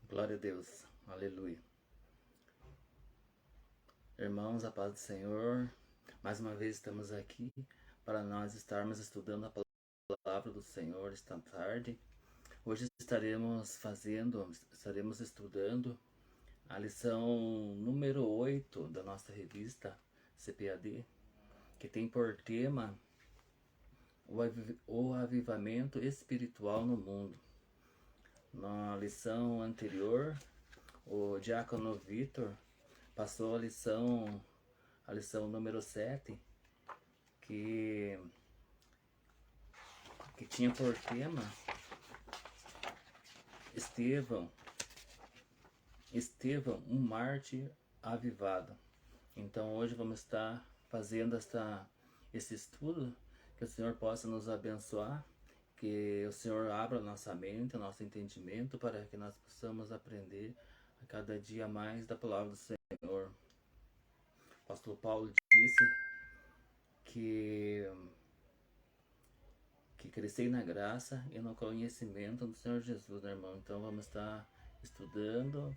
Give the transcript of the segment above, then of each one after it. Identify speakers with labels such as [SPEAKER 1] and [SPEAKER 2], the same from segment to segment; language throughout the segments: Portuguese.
[SPEAKER 1] Glória a Deus, aleluia. Irmãos, a paz do Senhor, mais uma vez estamos aqui para nós estarmos estudando a palavra do Senhor esta tarde. Hoje estaremos estudando a lição número 8 da nossa revista CPAD, que tem por tema o avivamento espiritual no mundo. Na lição anterior, o diácono Vitor passou a lição número 7, que tinha por tema Estevão, um mártir avivado. Então hoje vamos estar fazendo esse estudo, que o Senhor possa nos abençoar, que o Senhor abra nossa mente, nosso entendimento, para que nós possamos aprender a cada dia mais da palavra do Senhor. O apóstolo Paulo disse que crescei na graça e no conhecimento do Senhor Jesus, né, irmão? Então vamos estar estudando,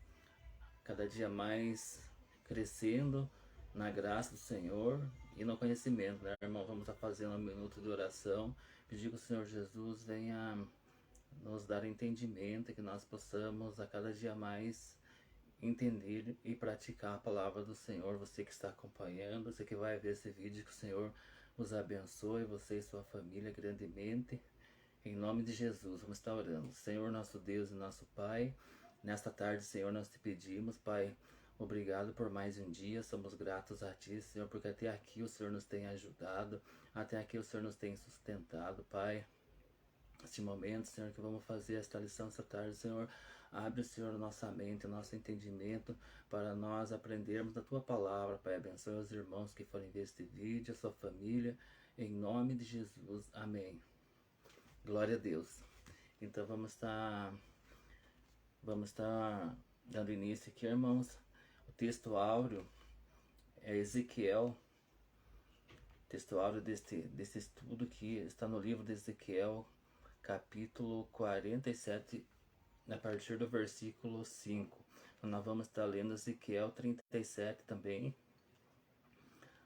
[SPEAKER 1] cada dia mais crescendo na graça do Senhor e no conhecimento, né, irmão? Vamos estar fazendo um minuto de oração, pedir que o Senhor Jesus venha nos dar entendimento, que nós possamos a cada dia mais entender e praticar a palavra do Senhor. Você que está acompanhando, você que vai ver esse vídeo, que o Senhor os abençoe, você e sua família grandemente, em nome de Jesus. Vamos estar orando. Senhor, nosso Deus e nosso Pai, nesta tarde, Senhor, nós te pedimos, Pai, obrigado por mais um dia. Somos gratos a Ti, Senhor, porque até aqui o Senhor nos tem ajudado, até aqui o Senhor nos tem sustentado, Pai. Neste momento, Senhor, que vamos fazer esta lição esta tarde, Senhor, abre, Senhor, nossa mente, nosso entendimento, para nós aprendermos da Tua palavra, Pai. Abençoe os irmãos que forem ver este vídeo, a sua família, em nome de Jesus, amém. Glória a Deus. Então vamos estar dando início aqui, irmãos. O texto áureo é Ezequiel. O texto áureo desse estudo que está no livro de Ezequiel, capítulo 47, a partir do versículo 5. Nós vamos estar lendo Ezequiel 37 também.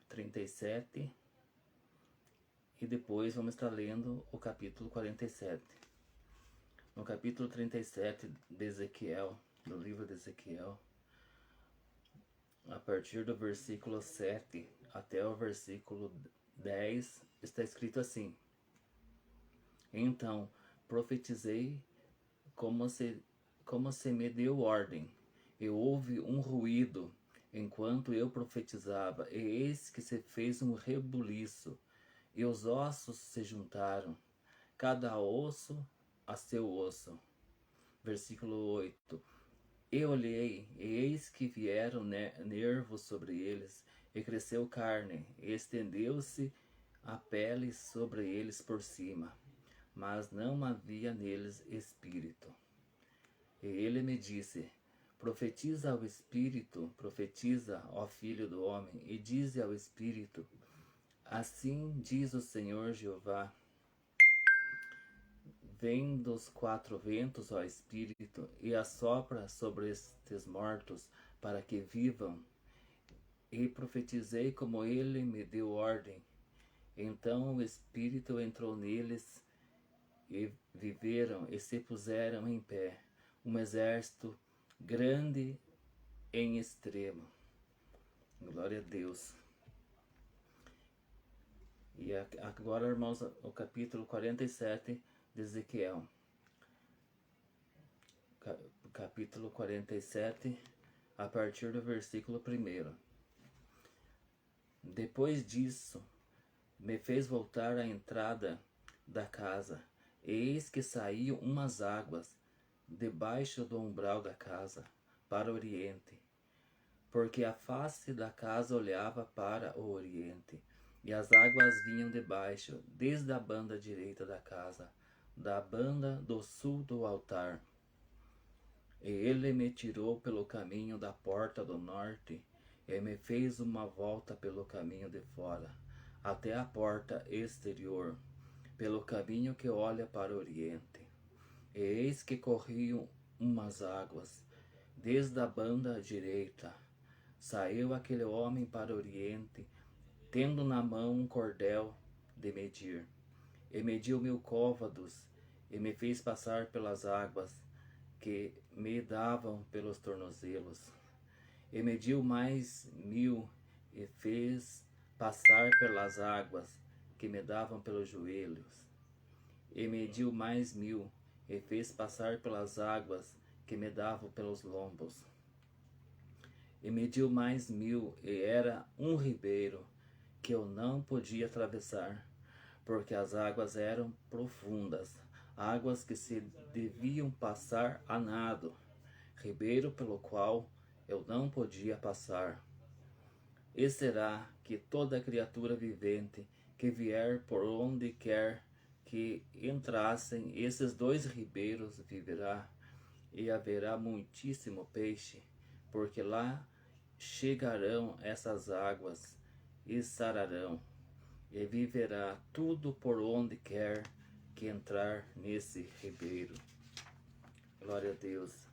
[SPEAKER 1] 37. E depois vamos estar lendo o capítulo 47. No capítulo 37 de Ezequiel, do livro de Ezequiel, a partir do versículo 7 até o versículo 10, está escrito assim: Então profetizei como se me deu ordem, e houve um ruído enquanto eu profetizava, e eis que se fez um rebuliço, e os ossos se juntaram, cada osso a seu osso. Versículo 8. E olhei, e eis que vieram nervos sobre eles, e cresceu carne, e estendeu-se a pele sobre eles por cima, mas não havia neles espírito. E ele me disse: Profetiza ao Espírito, profetiza, ó Filho do homem, e dize ao Espírito: Assim diz o Senhor Jeová: Vem dos quatro ventos, ó Espírito, e assopra sobre estes mortos, para que vivam. E profetizei como ele me deu ordem. Então o Espírito entrou neles, e viveram, e se puseram em pé, um exército grande em extremo. Glória a Deus. E agora, irmãos, o capítulo 47 de Ezequiel. Capítulo 47, a partir do versículo 1. Depois disso, me fez voltar à entrada da casa. Eis que saíam umas águas debaixo do umbral da casa, para o oriente, porque a face da casa olhava para o oriente, e as águas vinham debaixo, desde a banda direita da casa, da banda do sul do altar. E ele me tirou pelo caminho da porta do norte, e me fez uma volta pelo caminho de fora, até a porta exterior, pelo caminho que olha para o oriente. E eis que corriam umas águas, Desde a banda direita saiu aquele homem para o oriente, tendo na mão um cordel de medir. E mediu 1000 côvados, e me fez passar pelas águas que me davam pelos tornozelos. E mediu mais 1000, e fez passar pelas águas que me davam pelos joelhos. E mediu mais 1000, e fez passar pelas águas que me davam pelos lombos. E mediu mais 1000, e era um ribeiro que eu não podia atravessar, porque as águas eram profundas, águas que se deviam passar a nado, ribeiro pelo qual eu não podia passar. E será que toda criatura vivente que vier por onde quer que entrassem esses 2 ribeiros viverá, e haverá muitíssimo peixe, porque lá chegarão essas águas e sararão, e viverá tudo por onde quer que entrar nesse ribeiro. Glória a Deus.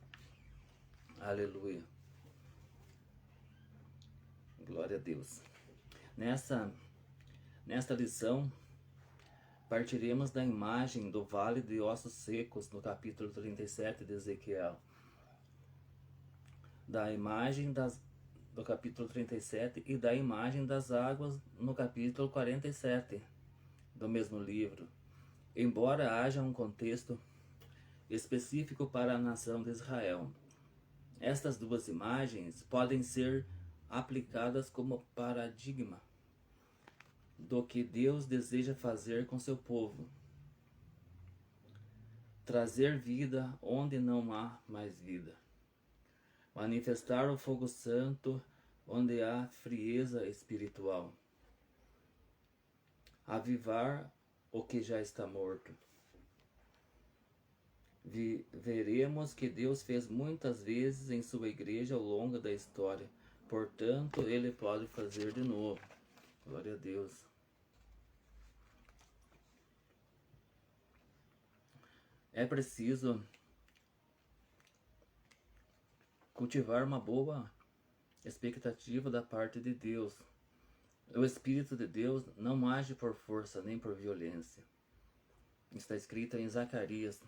[SPEAKER 1] Aleluia. Glória a Deus. Nesta lição, partiremos da imagem do vale de ossos secos no capítulo 37 de Ezequiel. Da imagem do capítulo 37 e da imagem das águas no capítulo 47 do mesmo livro. Embora haja um contexto específico para a nação de Israel, estas 2 imagens podem ser aplicadas como paradigma do que Deus deseja fazer com seu povo. Trazer vida onde não há mais vida. Manifestar o fogo santo onde há frieza espiritual. Avivar o que já está morto. Veremos que Deus fez muitas vezes em sua igreja ao longo da história. Portanto, Ele pode fazer de novo. Glória a Deus. É preciso cultivar uma boa expectativa da parte de Deus. O Espírito de Deus não age por força nem por violência. Está escrito em Zacarias,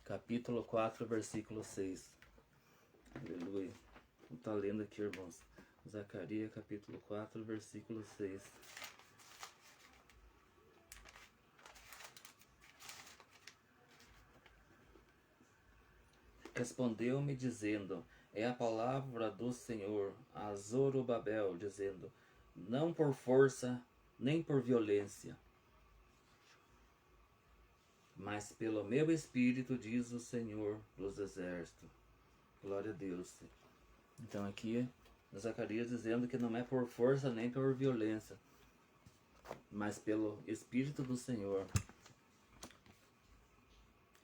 [SPEAKER 1] capítulo 4, versículo 6. Aleluia. Vou estar lendo aqui, irmãos. Zacarias, capítulo 4, versículo 6. Respondeu-me dizendo: é a palavra do Senhor a Zorobabel, dizendo: não por força nem por violência, mas pelo meu Espírito, diz o Senhor dos Exércitos. Glória a Deus. Então aqui Zacarias dizendo que não é por força nem por violência, mas pelo Espírito do Senhor.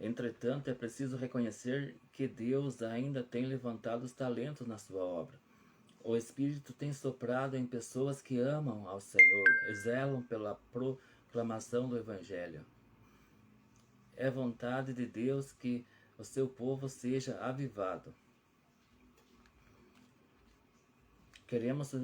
[SPEAKER 1] Entretanto, é preciso reconhecer que Deus ainda tem levantado os talentos na sua obra. O Espírito tem soprado em pessoas que amam ao Senhor e zelam pela proclamação do Evangelho. É vontade de Deus que o seu povo seja avivado. Queremos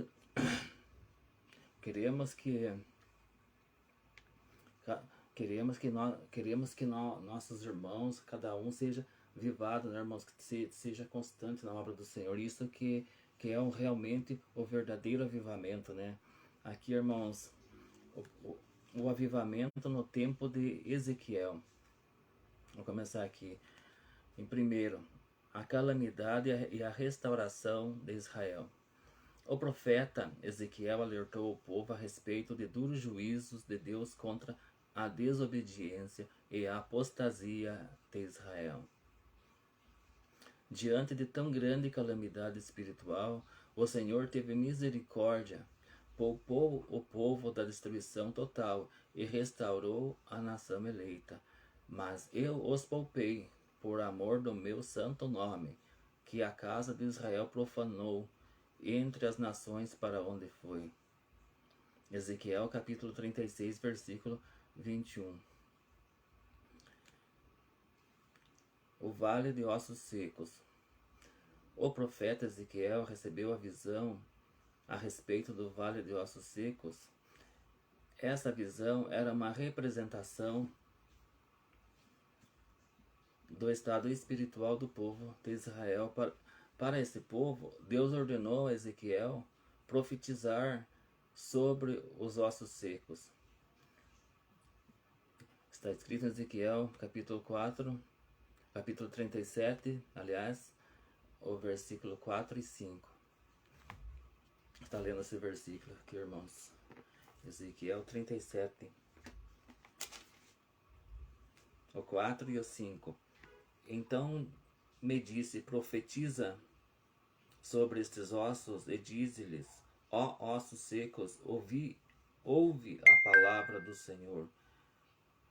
[SPEAKER 1] que nossos irmãos, cada um seja avivado, né, irmãos, que seja constante na obra do Senhor. Isso que é realmente o verdadeiro avivamento, né? Aqui, irmãos, o avivamento no tempo de Ezequiel. Vou começar aqui. Em primeiro, a calamidade e a restauração de Israel. O profeta Ezequiel alertou o povo a respeito de duros juízos de Deus contra a desobediência e a apostasia de Israel. Diante de tão grande calamidade espiritual, o Senhor teve misericórdia, poupou o povo da destruição total e restaurou a nação eleita. Mas eu os poupei, por amor do meu santo nome, que a casa de Israel profanou entre as nações para onde foi. Ezequiel capítulo 36, versículo 21. O vale de ossos secos. O profeta Ezequiel recebeu a visão a respeito do vale de ossos secos. Essa visão era uma representação do estado espiritual do povo de Israel. Para esse povo, Deus ordenou a Ezequiel profetizar sobre os ossos secos. Está escrito em Ezequiel, capítulo 4, capítulo 37, aliás, o versículo 4 e 5. Está lendo esse versículo aqui, irmãos. Ezequiel 37, o 4 e o 5. Então me disse, profetiza sobre estes ossos e dize-lhes, ó ossos secos, ouve a palavra do Senhor.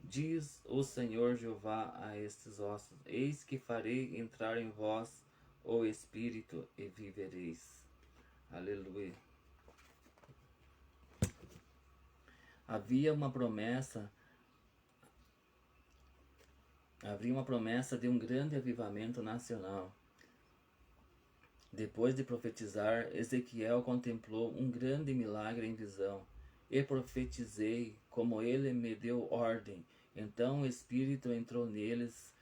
[SPEAKER 1] Diz o Senhor Jeová a estes ossos, eis que farei entrar em vós o Espírito e vivereis. Aleluia. Havia uma promessa de um grande avivamento nacional. Depois de profetizar, Ezequiel contemplou um grande milagre em visão. E profetizei como ele me deu ordem. Então o Espírito entrou neles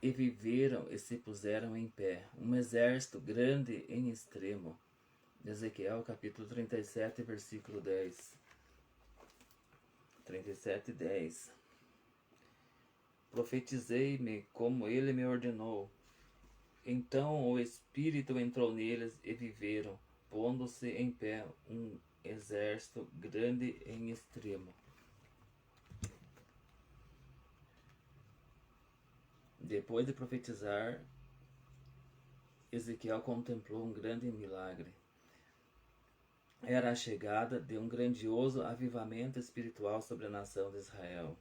[SPEAKER 1] e viveram e se puseram em pé. Um exército grande em extremo. Ezequiel capítulo 37, versículo 10. 37, 10. Profetizei-me como ele me ordenou. Então o Espírito entrou neles e viveram, pondo-se em pé um exército grande em extremo. Depois de profetizar, Ezequiel contemplou um grande milagre. Era a chegada de um grandioso avivamento espiritual sobre a nação de Israel.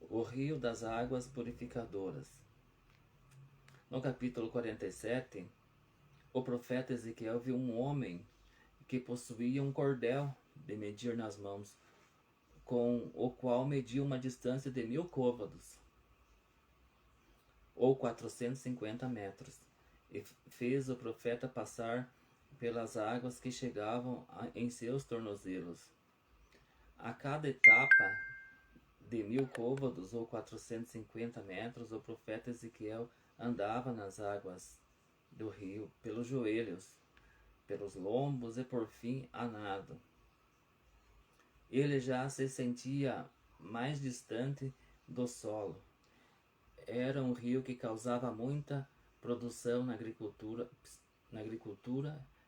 [SPEAKER 1] O rio das águas purificadoras. No capítulo 47, o profeta Ezequiel viu um homem que possuía um cordel de medir nas mãos, com o qual media uma distância de 1000 côvados, ou 450 metros, e fez o profeta passar pelas águas que chegavam em seus tornozelos. A cada etapa de 1000 côvados, ou 450 metros, o profeta Ezequiel andava nas águas do rio, pelos joelhos, pelos lombos e por fim a nado. Ele já se sentia mais distante do solo. Era um rio que causava muita produção na agricultura,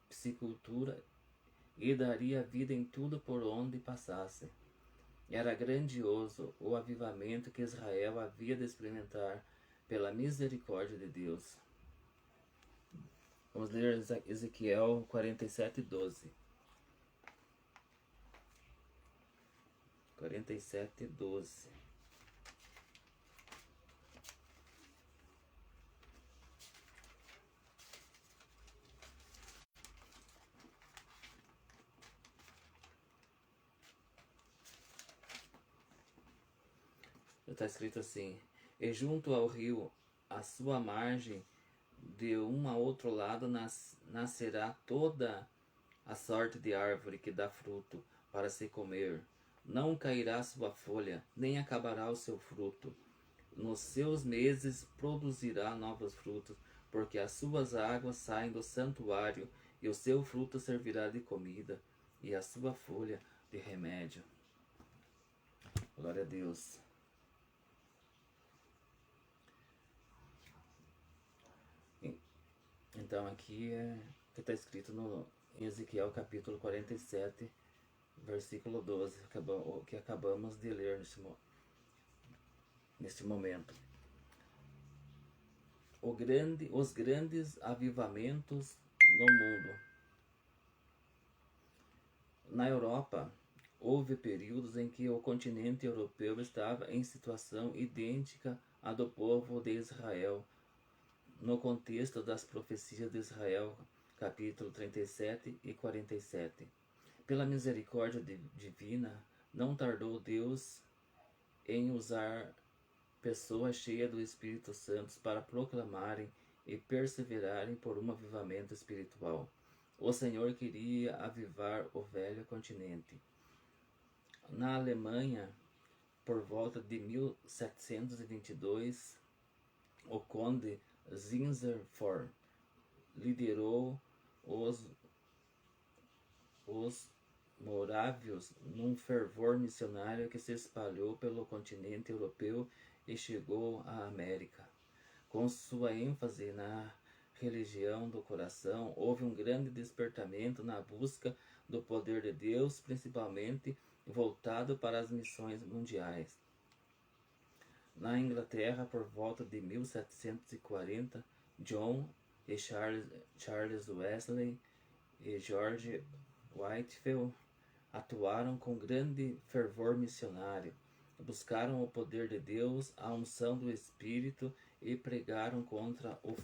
[SPEAKER 1] piscicultura e daria vida em tudo por onde passasse. Era grandioso o avivamento que Israel havia de experimentar pela misericórdia de Deus. Vamos ler Ezequiel 47, 12. 47, 12. Está escrito assim: e junto ao rio, à sua margem, de um a outro lado, nascerá toda a sorte de árvore que dá fruto para se comer. Não cairá sua folha, nem acabará o seu fruto. Nos seus meses produzirá novos frutos, porque as suas águas saem do santuário, e o seu fruto servirá de comida, e a sua folha de remédio. Glória a Deus. Então aqui é que está escrito em Ezequiel capítulo 47, versículo 12, que acabamos de ler neste momento. Os grandes avivamentos no mundo. Na Europa, houve períodos em que o continente europeu estava em situação idêntica à do povo de Israel, no contexto das profecias de Israel, capítulo 37 e 47. Pela misericórdia divina, não tardou Deus em usar pessoas cheias do Espírito Santo para proclamarem e perseverarem por um avivamento espiritual. O Senhor queria avivar o velho continente. Na Alemanha, por volta de 1722, o conde Zinzerfort liderou os morávios num fervor missionário que se espalhou pelo continente europeu e chegou à América. Com sua ênfase na religião do coração, houve um grande despertamento na busca do poder de Deus, principalmente voltado para as missões mundiais. Na Inglaterra, por volta de 1740, John e Charles Wesley e George Whitefield atuaram com grande fervor missionário, buscaram o poder de Deus, a unção do Espírito e pregaram contra o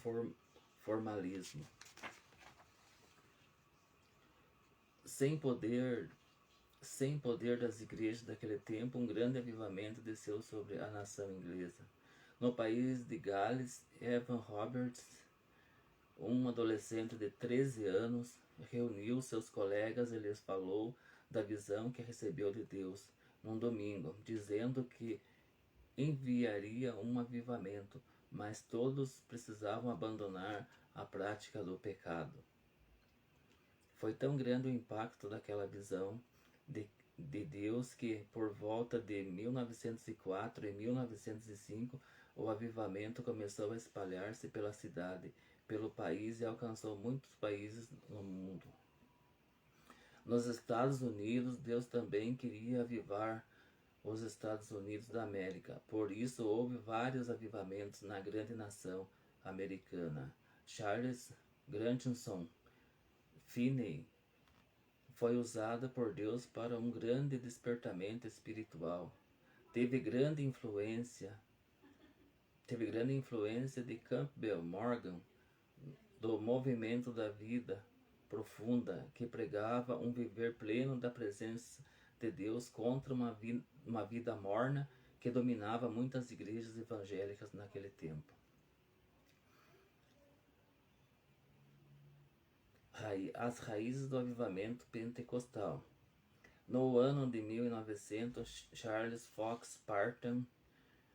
[SPEAKER 1] formalismo. Sem poder das igrejas daquele tempo, um grande avivamento desceu sobre a nação inglesa. No país de Gales, Evan Roberts, um adolescente de 13 anos, reuniu seus colegas e lhes falou da visão que recebeu de Deus num domingo, dizendo que enviaria um avivamento, mas todos precisavam abandonar a prática do pecado. Foi tão grande o impacto daquela visão de Deus que, por volta de 1904 e 1905, o avivamento começou a espalhar-se pela cidade, pelo país e alcançou muitos países no mundo. Nos Estados Unidos, Deus também queria avivar os Estados Unidos da América. Por isso, houve vários avivamentos na grande nação americana. Charles Grandison Finney foi usado por Deus para um grande despertamento espiritual. Teve grande influência de Campbell Morgan, do movimento da vida profunda, que pregava um viver pleno da presença de Deus contra uma vida morna que dominava muitas igrejas evangélicas naquele tempo. As raízes do avivamento pentecostal. No ano de 1900, Charles Fox Parham,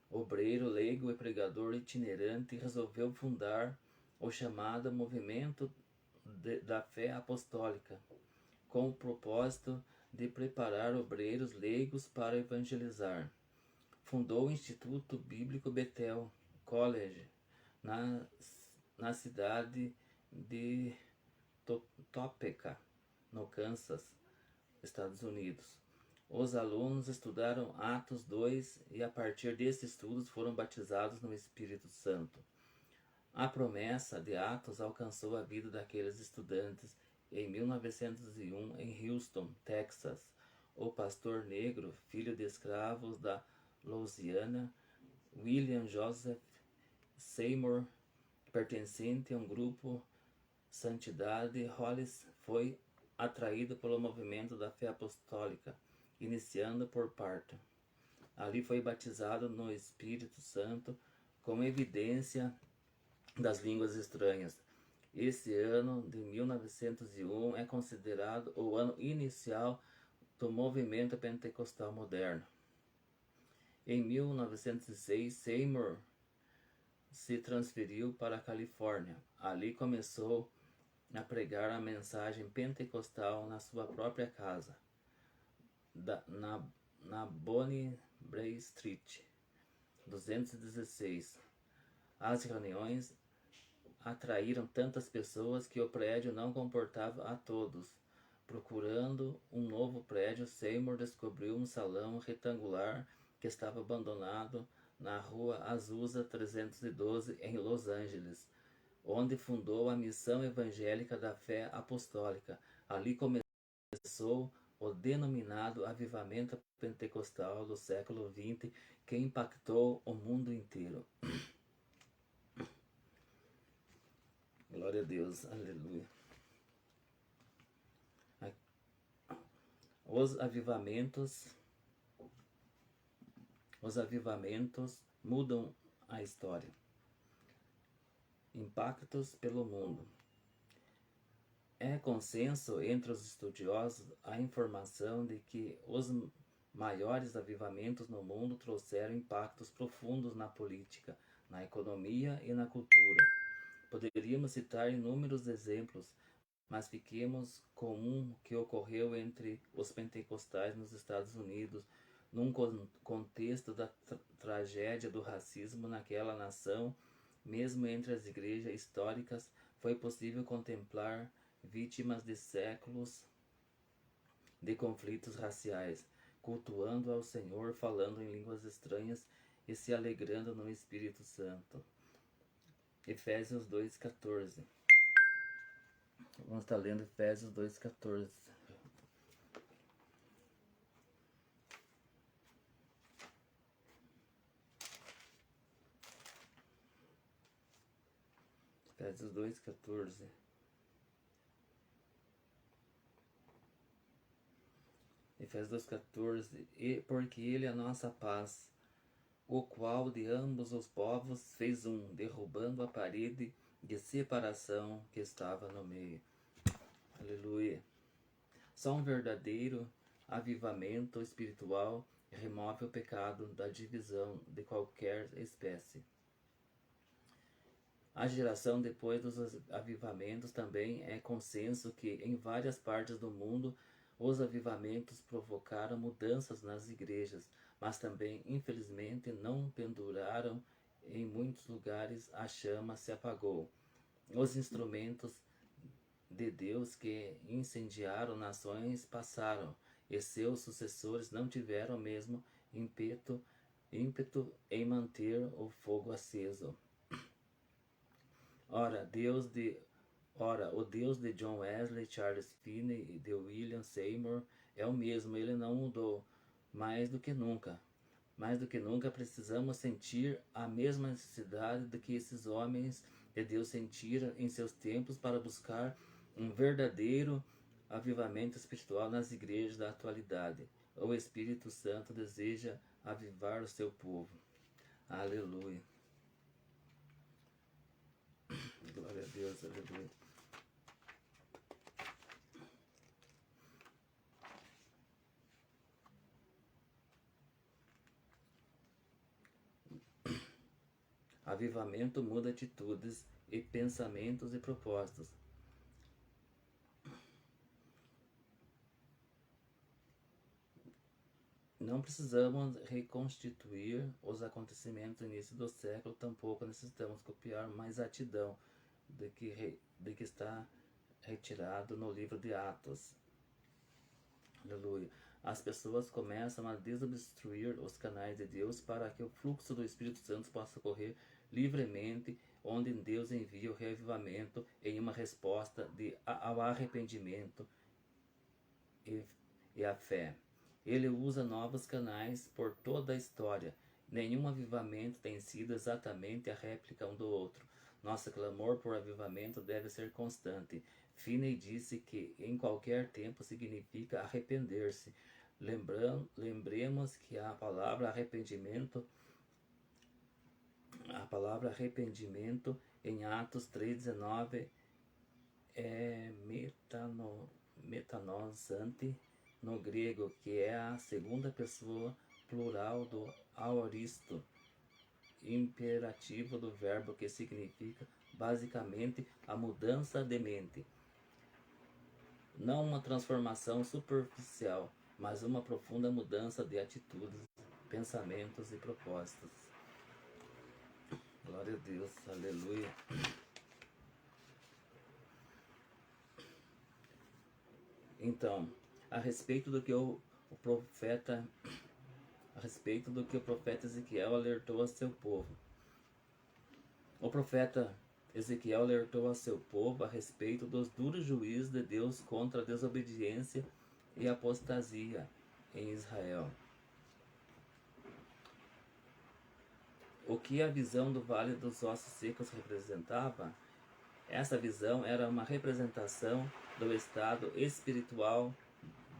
[SPEAKER 1] obreiro, leigo e pregador itinerante, resolveu fundar o chamado Movimento da Fé Apostólica, com o propósito de preparar obreiros leigos para evangelizar. Fundou o Instituto Bíblico Bethel College na cidade de Topeka, no Kansas, Estados Unidos. Os alunos estudaram Atos 2 e a partir desses estudos foram batizados no Espírito Santo. A promessa de Atos alcançou a vida daqueles estudantes em 1901 em Houston, Texas. O pastor negro, filho de escravos da Louisiana, William Joseph Seymour, pertencente a um grupo Santidade Hollis, foi atraído pelo movimento da fé apostólica, iniciando por Parham. Ali foi batizado no Espírito Santo com evidência das línguas estranhas. Esse ano de 1901 é considerado o ano inicial do movimento pentecostal moderno. Em 1906, Seymour se transferiu para a Califórnia. Ali começou a pregar a mensagem pentecostal na sua própria casa, na Bonnie Brae Street, 216. As reuniões atraíram tantas pessoas que o prédio não comportava a todos. Procurando um novo prédio, Seymour descobriu um salão retangular que estava abandonado na rua Azusa 312, em Los Angeles, onde fundou a Missão Evangélica da Fé Apostólica. Ali começou o denominado avivamento pentecostal do século XX, que impactou o mundo inteiro. Glória a Deus, aleluia. Os avivamentos mudam a história. impactos pelo mundo. É consenso entre os estudiosos a informação de que os maiores avivamentos no mundo trouxeram impactos profundos na política, na economia e na cultura. Poderíamos citar inúmeros exemplos, mas fiquemos com um que ocorreu entre os pentecostais nos Estados Unidos, num contexto da tragédia do racismo naquela nação. Mesmo entre as igrejas históricas, foi possível contemplar vítimas de séculos de conflitos raciais, cultuando ao Senhor, falando em línguas estranhas e se alegrando no Espírito Santo. Efésios 2,14. Vamos estar lendo Efésios 2,14. Efésios 2,14. Efésios 2,14. E porque ele é a nossa paz, o qual de ambos os povos fez um, derrubando a parede de separação que estava no meio. Aleluia. Só um verdadeiro avivamento espiritual remove o pecado da divisão de qualquer espécie. A geração depois dos avivamentos também é consenso que em várias partes do mundo os avivamentos provocaram mudanças nas igrejas, mas também, infelizmente, não penduraram. Em muitos lugares a chama se apagou. Os instrumentos de Deus que incendiaram nações passaram, e seus sucessores não tiveram o mesmo ímpeto em manter o fogo aceso. Ora, o Deus de John Wesley, Charles Finney e de William Seymour é o mesmo, ele não mudou. Mais do que nunca precisamos sentir a mesma necessidade de que esses homens de Deus sentiram em seus tempos para buscar um verdadeiro avivamento espiritual nas igrejas da atualidade. O Espírito Santo deseja avivar o seu povo. Aleluia. Glória a Deus, aleluia. Avivamento muda atitudes e pensamentos e propósitos. Não precisamos reconstituir os acontecimentos do início do século, tampouco necessitamos copiar uma exatidão de que está retirado no livro de Atos. Aleluia. As pessoas começam a desobstruir os canais de Deus para que o fluxo do Espírito Santo possa correr livremente, onde Deus envia o reavivamento em uma resposta ao arrependimento e à fé. Ele usa novos canais por toda a história. Nenhum avivamento tem sido exatamente a réplica um do outro. Nosso clamor por avivamento deve ser constante. Finney disse que em qualquer tempo significa arrepender-se. Lembremos que a palavra arrependimento em Atos 3,19 é metanosante no grego, que é a segunda pessoa plural do aoristo imperativo do verbo, que significa basicamente a mudança de mente. Não uma transformação superficial, mas uma profunda mudança de atitudes, pensamentos e propósitos. Glória a Deus, aleluia. Então, a respeito do que o profeta Ezequiel alertou a seu povo. O profeta Ezequiel alertou a seu povo a respeito dos duros juízos de Deus contra a desobediência e a apostasia em Israel. O que a visão do Vale dos Ossos Secos representava? Essa visão era uma representação do estado espiritual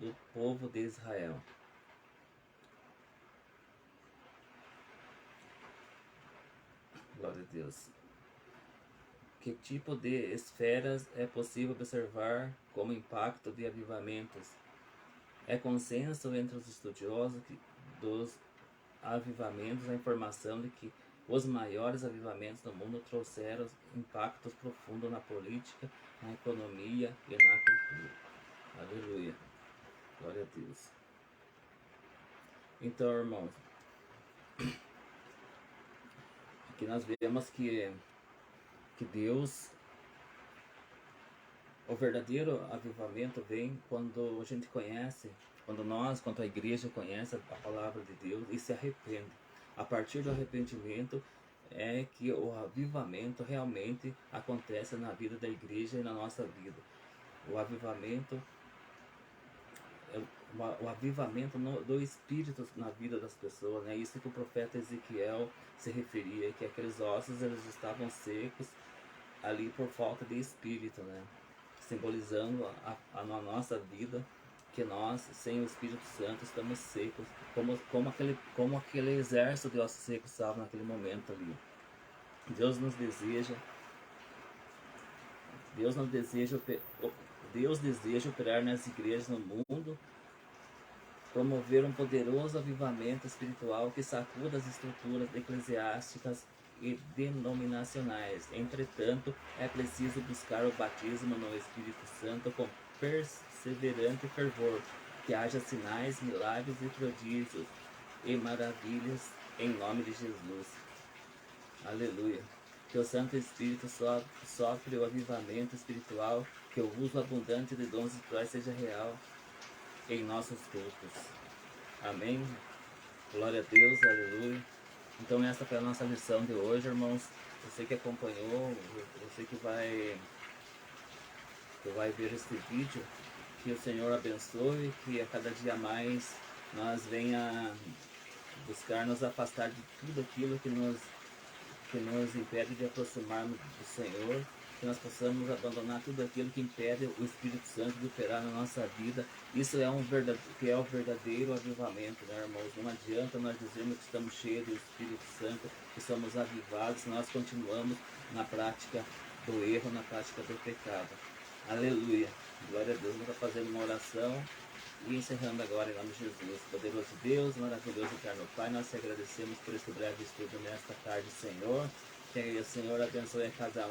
[SPEAKER 1] do povo de Israel. Glória a Deus. que tipo de esferas é possível observar como impacto de avivamentos? É consenso entre os estudiosos dos avivamentos a informação de que os maiores avivamentos do mundo trouxeram impactos profundos na política, na economia e na cultura. Aleluia. Glória a Deus. Então, irmãos, aqui nós vemos que Deus, o verdadeiro avivamento vem quando a gente conhece, quando a igreja conhece a palavra de Deus e se arrepende. A partir do arrependimento é que o avivamento realmente acontece na vida da igreja e na nossa vida. O avivamento o avivamento do Espírito na vida das pessoas, né? Isso que o profeta Ezequiel se referia, que aqueles ossos eles estavam secos ali por falta de Espírito, né? Simbolizando a nossa vida, que nós, sem o Espírito Santo, estamos secos, como aquele exército de ossos secos estava naquele momento ali. Deus deseja operar nas igrejas no mundo, promover um poderoso avivamento espiritual que sacuda as estruturas eclesiásticas e denominacionais. Entretanto, é preciso buscar o batismo no Espírito Santo com perseverante fervor, que haja sinais, milagres e prodígios e maravilhas em nome de Jesus. Aleluia. Que o Santo Espírito sofre o avivamento espiritual, que o uso abundante de dons espirituais seja real em nossos cultos. Amém. Glória a Deus, aleluia. Então essa foi a nossa lição de hoje, irmãos. Você que acompanhou, você que vai ver esse vídeo, que o Senhor abençoe, que a cada dia mais nós venha buscar nos afastar de tudo aquilo que nos impede de aproximarmos do Senhor, que nós possamos abandonar tudo aquilo que impede o Espírito Santo de operar na nossa vida. Isso é o verdadeiro avivamento, né, irmãos? Não adianta nós dizermos que estamos cheios do Espírito Santo, que somos avivados, se nós continuamos na prática do erro, na prática do pecado. Aleluia. Glória a Deus. Vamos estar fazendo uma oração e encerrando agora em nome de Jesus. Poderoso Deus, maravilhoso eterno Pai, nós te agradecemos por esse breve estudo nesta tarde, Senhor. Que o Senhor abençoe a cada um.